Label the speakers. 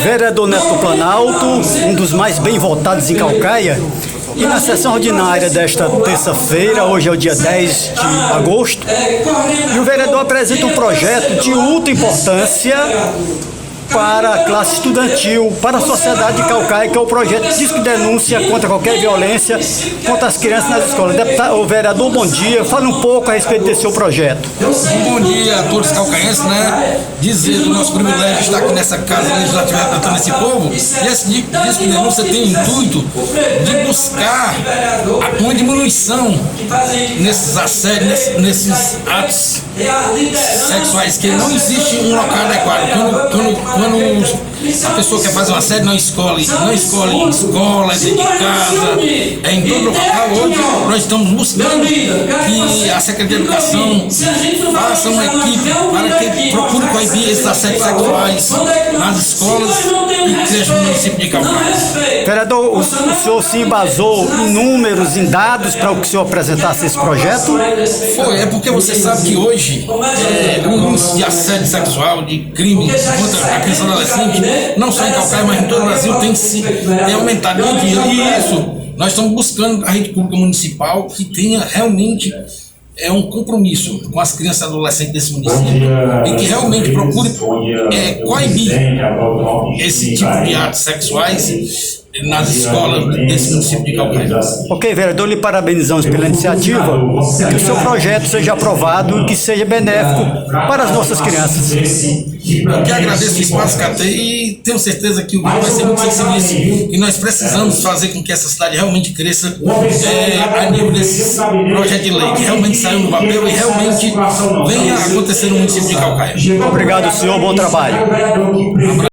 Speaker 1: Vereador Neto Planalto, um dos mais bem votados em Caucaia, e na sessão ordinária desta terça-feira, hoje é o dia 10 de agosto, e o vereador apresenta um projeto de ultra importância para a classe estudantil, para a sociedade de Caucaia, que é o projeto Disque Denúncia contra qualquer violência contra as crianças nas escolas. O vereador, bom dia, fala um pouco a respeito desse seu projeto.
Speaker 2: Bom dia a todos os caucaenses, dizer do nosso privilégio de estar aqui nessa casa legislativa representando esse povo. E esse Disque Denúncia tem o intuito de buscar uma diminuição nesses assédios, nesses atos sexuais, que não existe um local adequado. Quando a pessoa quer fazer um assédio, não escolhe em escola, é dentro de casa, é em todo local. Hoje nós estamos buscando que a Secretaria de Educação faça uma equipe para que procure coibir esses assédios sexuais nas escolas e creches do município de Caucaia.
Speaker 1: Vereador, o senhor se embasou em números, em dados para o que o senhor apresentasse esse projeto?
Speaker 2: É porque você sabe que hoje o índice de assédio sexual, de crime contra a criança e adolescente, não só em Caucaia, mas em todo o Brasil, tem aumentado. E isso, nós estamos buscando a rede pública municipal que tenha realmente um compromisso com as crianças e adolescentes desse município e que realmente procure coibir esse tipo de atos sexuais nas escolas desse município de Caucaia.
Speaker 1: Ok, vereador, lhe parabenizamos pela iniciativa, que o seu projeto seja aprovado e que seja benéfico para as nossas crianças.
Speaker 2: Eu que agradeço o espaço que tem e tenho certeza que o grupo vai ser muito sensível e nós precisamos fazer com que essa cidade realmente cresça a nível desse projeto de lei, que realmente saiu do papel e realmente venha a acontecer no município de Caucaia.
Speaker 1: Obrigado, senhor, bom trabalho.